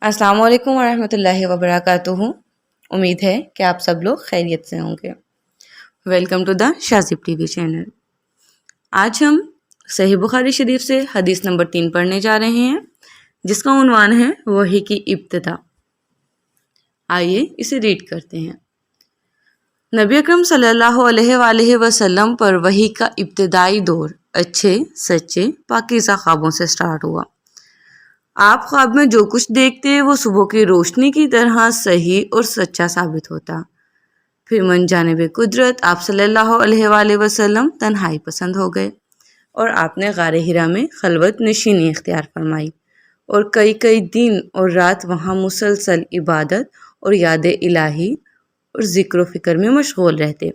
अस्सलाम वालेकुम वरहमतुल्लाहि वबरकातुहू। उम्मीद है कि आप सब लोग खैरियत से होंगे। Welcome to the Shazib TV channel. आज हम सही बुखारी शरीफ से हदीस नंबर 3 पढ़ने जा रहे हैं, जिसका उन्वान है वही की इब्तिदा। आइए इसे रीड करते हैं। नबी अकरम सल्लल्लाहु अलैहि वसल्लम पर वही का इब्तिदाई दौर अच्छे सच्चे पाकीज़ा ख्वाबों से स्टार्ट हुआ। आप ख्वाब में जो कुछ देखते वो सुबह की रोशनी की तरह सही और सच्चा साबित होता। फिर मन जानिब कुदरत आप सल्लल्लाहु अलैहि वसल्लम तन्हाई पसंद हो गए और आपने गारे हिरा में खलवत नशीनी इख्तियार फरमाई और कई कई दिन और रात वहाँ मुसलसल इबादत और याद इलाही और ज़िक्र फ़िक्र में मशगूल रहते।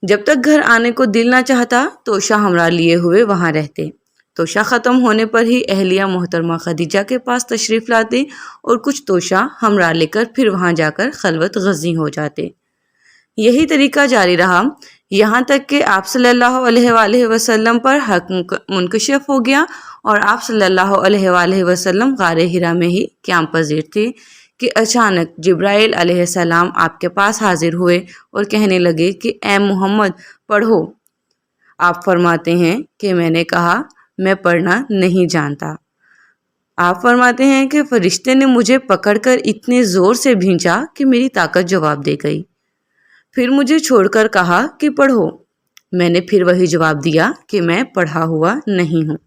जब तक घर आने को दिल ना चाहता तोशा हमरा लिए हुए वहाँ रहते। तोशा ख़त्म होने पर ही अहलिया मोहतरमा खदीजा के पास तशरीफ़ लाते और कुछ तोशा हमरा लेकर फिर वहाँ जाकर खलवत गज़ी हो जाते। यही तरीका जारी रहा यहाँ तक कि आप सल्लल्लाहु अलैहि वसल्लम पर हक मुनकशिफ हो गया और आप सल्लल्लाहु अलैहि वसल्लम गारे हिरा में ही क़याम पज़ीर थे कि अचानक जिब्राइल अलैहिस्सलाम आपके पास हाजिर हुए और कहने लगे कि ए मोहम्मद पढ़ो। आप फरमाते हैं कि मैंने कहा मैं पढ़ना नहीं जानता। आप फरमाते हैं कि फरिश्ते ने मुझे पकड़कर इतने ज़ोर से भींचा कि मेरी ताकत जवाब दे गई। फिर मुझे छोड़कर कहा कि पढ़ो। मैंने फिर वही जवाब दिया कि मैं पढ़ा हुआ नहीं हूँ।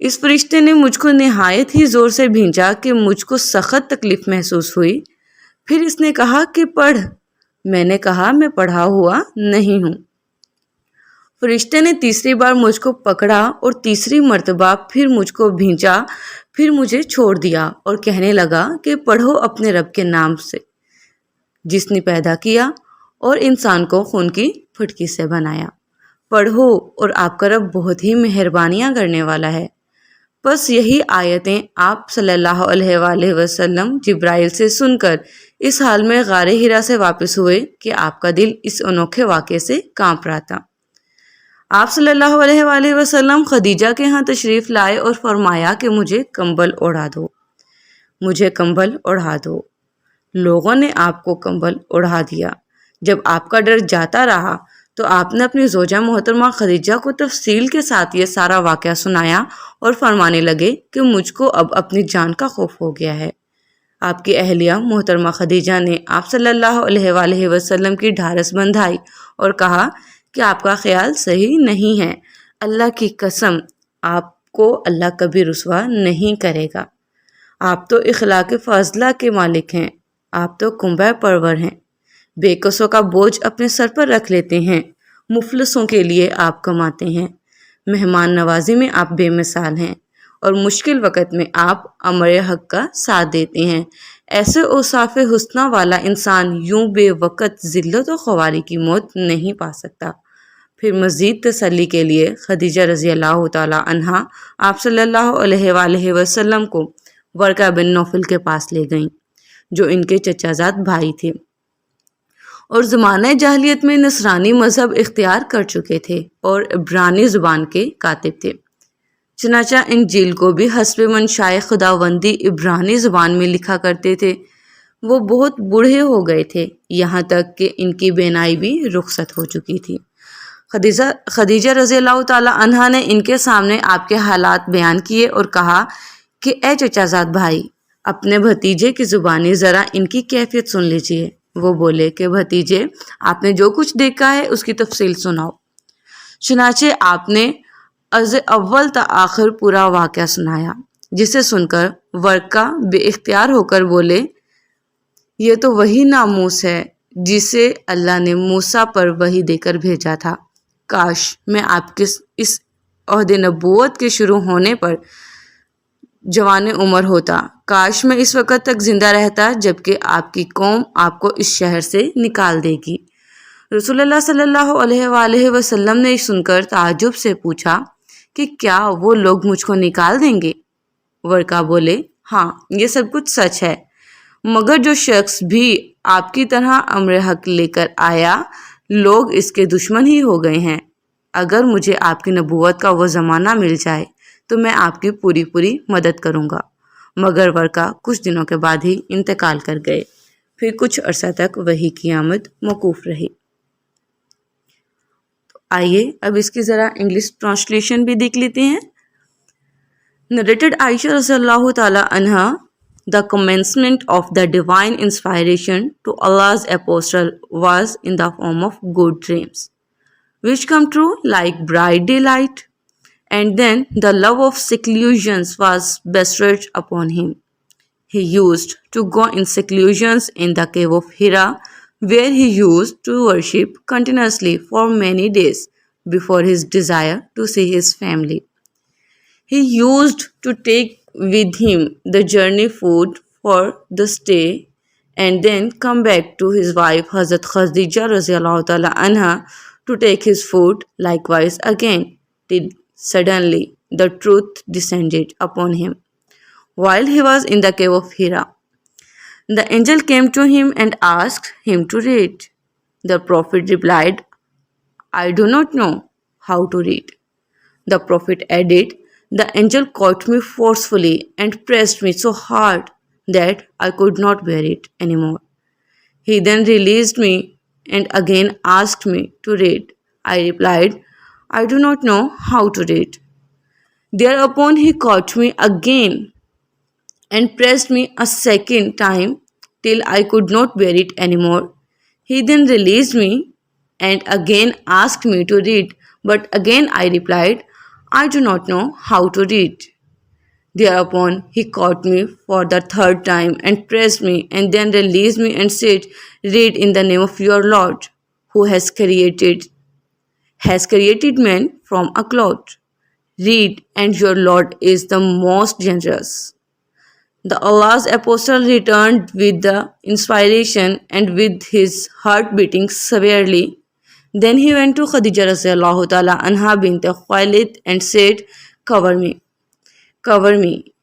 इस फरिश्ते ने मुझको निहायत ही ज़ोर से भींचा कि मुझको सख्त तकलीफ़ महसूस हुई। फिर इसने कहा कि पढ़। मैंने कहा मैं पढ़ा हुआ नहीं हूँ। फरिश्ते ने तीसरी बार मुझको पकड़ा और तीसरी मर्तबा फिर मुझको भींचा, फिर मुझे छोड़ दिया और कहने लगा कि पढ़ो अपने रब के नाम से जिसने पैदा किया और इंसान को खून की फुटकी से बनाया। पढ़ो और आपका रब बहुत ही मेहरबानियाँ करने वाला है। बस यही आयतें आप सल्लल्लाहु अलैहि वसल्लम जिब्राइल से सुनकर इस हाल में गारे हिरा से वापस हुए कि आपका दिल इस अनोखे वाक़े से कांप रहा था। आप सल्लल्लाहु अलैहि वसल्लम खदीजा के यहाँ तशरीफ़ लाए और फरमाया कि मुझे कंबल ओढ़ा दो, मुझे कंबल ओढ़ा दो। लोगों ने आपको कंबल ओढ़ा दिया। जब आपका डर जाता रहा तो आपने अपनी ज़ौजा मोहतरमा खदीजा को तफसील के साथ ये सारा वाक़या सुनाया और फरमाने लगे कि मुझको अब अपनी जान का खौफ हो गया है। आपकी अहलिया मोहतरमा खदीजा ने आप सल्लल्लाहु अलैहि वसल्लम की ढारस बंधाई और कहा कि आपका ख्याल सही नहीं है। अल्लाह की कसम आपको अल्लाह कभी रुसवा नहीं करेगा। आप तो इखलाक फ़ाज़ला के मालिक हैं। आप तो कुंबा परवर हैं। बेकसों का बोझ अपने सर पर रख लेते हैं। मुफलिसों के लिए आप कमाते हैं। मेहमान नवाजी में आप बेमिसाल हैं और मुश्किल वक़्त में आप अमर हक का साथ देते हैं। ऐसे औसाफ़े हुस्ना वाला इंसान यूं बेवक़्त ज़िल्लत और ख़वारी की मौत नहीं पा सकता। फिर मज़ीद तसल्ली के लिए खदीजा रज़ी अल्लाह ताला अन्हा आप सल्लल्लाहु अलैहि वसल्लम को वर्का बिन नौफल के पास ले गईं, जो इनके चचाजाद भाई थे और ज़माने जाहिलियत में नसरानी मज़हब इख्तियार कर चुके थे और इब्रानी ज़ुबान के कातिब थे। चनाचा इंजील को भी हस्ब मंशाए खुदावंदी इब्रानी ज़ुबान में लिखा करते थे। वो बहुत बूढ़े हो गए थे, यहाँ तक कि इनकी बेनाई भी रुखसत हो चुकी थी। खदीजा रज़ी अल्लाह ताला अन्हा ने इनके सामने आपके हालात बयान किए और कहा कि ए चचाजाद भाई, अपने भतीजे की ज़ुबानी ज़रा इनकी कैफियत सुन लीजिए। वो बोले कि भतीजे, आपने जो कुछ देखा है उसकी तफसील सुनाओ। चुनाचे आपने अज़ अव्वल ता आखिर पूरा वाक़या सुनाया, जिसे सुनकर वर्का बेइख्तियार होकर बोले, ये तो वही नामूस है जिसे अल्लाह ने मूसा पर वही देकर भेजा था। काश मैं आपके इस ओहदे नबूवत के शुरू होने पर जवान उम्र होता। काश मैं इस वक्त तक ज़िंदा रहता जबकि आपकी कौम आपको इस शहर से निकाल देगी। रसूलुल्लाह सल्लल्लाहु अलैहि वसल्लम ने सुनकर ताज्जुब से पूछा कि क्या वो लोग मुझको निकाल देंगे? वर्का बोले, हाँ, ये सब कुछ सच है, मगर जो शख्स भी आपकी तरह अम्र हक लेकर आया, लोग इसके दुश्मन ही हो गए हैं। अगर मुझे आपकी नबूवत का वो ज़माना मिल जाए तो मैं आपकी पूरी पूरी मदद करूँगा। مگر ورقہ کچھ دنوں کے بعد ہی انتقال کر گئے. پھر کچھ عرصہ تک وحی کی آمد موقوف رہی. آئیے اب اس کی ذرا انگلش ٹرانسلیشن بھی دیکھ لیتے ہیں. Narrated Aisha رضی اللہ تعالی عنہ, the commencement of the divine inspiration to Allah's apostle was in the form of good dreams, which come true like bright daylight. And then the love of seclusions was bestowed upon him. He used to go in seclusions in the cave of Hira, where he used to worship continuously for many days before his desire to see his family. He used to take with him the journey food for the stay and then come back to his wife Hazrat Khadija radiallahu ta'ala anha to take his food likewise again, till suddenly the truth descended upon him while he was in the cave of Hira. The angel came to him and asked him to read. The Prophet replied, I do not know how to read. The Prophet added, the angel caught me forcefully and pressed me so hard that I could not bear it anymore. He then released me and again asked me to read. I replied, I do not know how to read. Thereupon he caught me again and pressed me a second time till I could not bear it anymore. He then released me and again asked me to read, but again I replied, I do not know how to read. Thereupon he caught me for the third time and pressed me and then released me and said, read in the name of your Lord, who has created man from a cloud. Read, and your Lord is the most generous. The Allah's apostle returned with the inspiration and with his heart beating severely. Then he went to Khadija radiallahu ta'ala anha bint Khuwailid and said, cover me, cover me.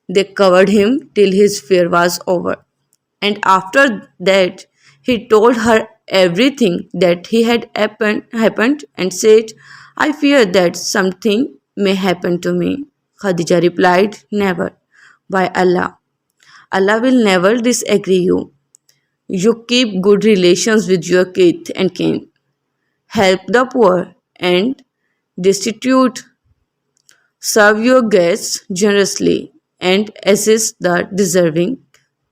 They covered him till his fear was over. And after that he told her everything that he had happened and said, I fear that something may happen to me. Khadija replied, never. By Allah, Allah will never disagree you. You keep good relations with your kith and kin. Help the poor and destitute. Serve your guests generously and assist the deserving,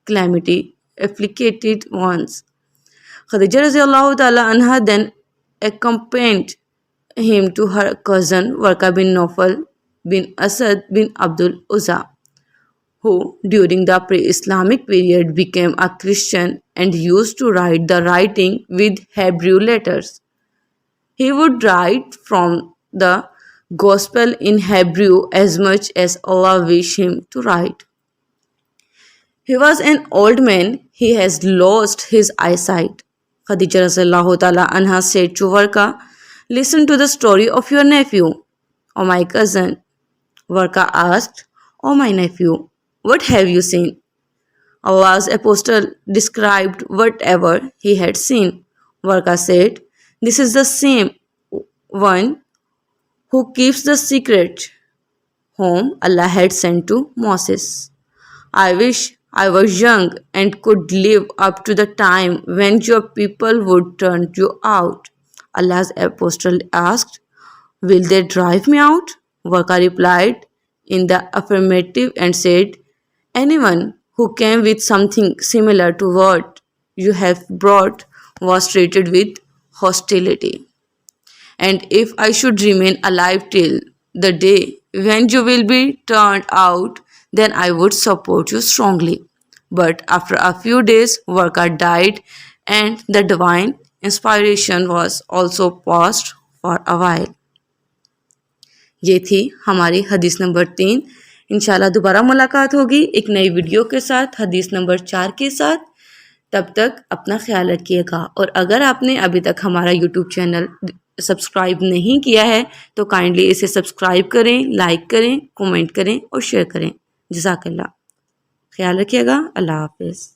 calamity afflicted ones. Khadija radiallahu ta'ala anha then accompanied him to her cousin Warqa bin Nawfal bin Asad bin Abdul Uzza, who during the pre-Islamic period became a Christian and used to write the writing with Hebrew letters. He would write from the Gospel in Hebrew as much as Allah wished him to write. He was an old man. He has lost his eyesight. Khadija radiallahu ta'ala anha said to Warqa, listen to the story of your nephew, O my cousin. Warqa asked, O my nephew, what have you seen? Allah's apostle described whatever he had seen. Warqa said, this is the same one who keeps the secret whom Allah had sent to Moses. I wish I was young and could live up to the time when your people would turn you out. Allah's apostle asked, will they drive me out? Warqa replied in the affirmative and said, anyone who came with something similar to what you have brought was treated with hostility. And if I should remain alive till the day when you will be turned out, then I would support you strongly. But after a few days, Warqa died and the divine inspiration was also paused for a while. یہ تھی ہماری حدیث number 3. انشاءاللہ دوبارہ ملاقات ہوگی ایک نئی ویڈیو کے ساتھ حدیث نمبر 4 کے ساتھ. تب تک اپنا خیال رکھیے گا. اور اگر آپ نے ابھی تک ہمارا یوٹیوب چینل سبسکرائب نہیں کیا ہے تو کائنڈلی اسے سبسکرائب کریں, لائک کریں, کومنٹ کریں اور شیئر کریں. جزاک اللہ. خیال رکھیے گا. اللہ حافظ.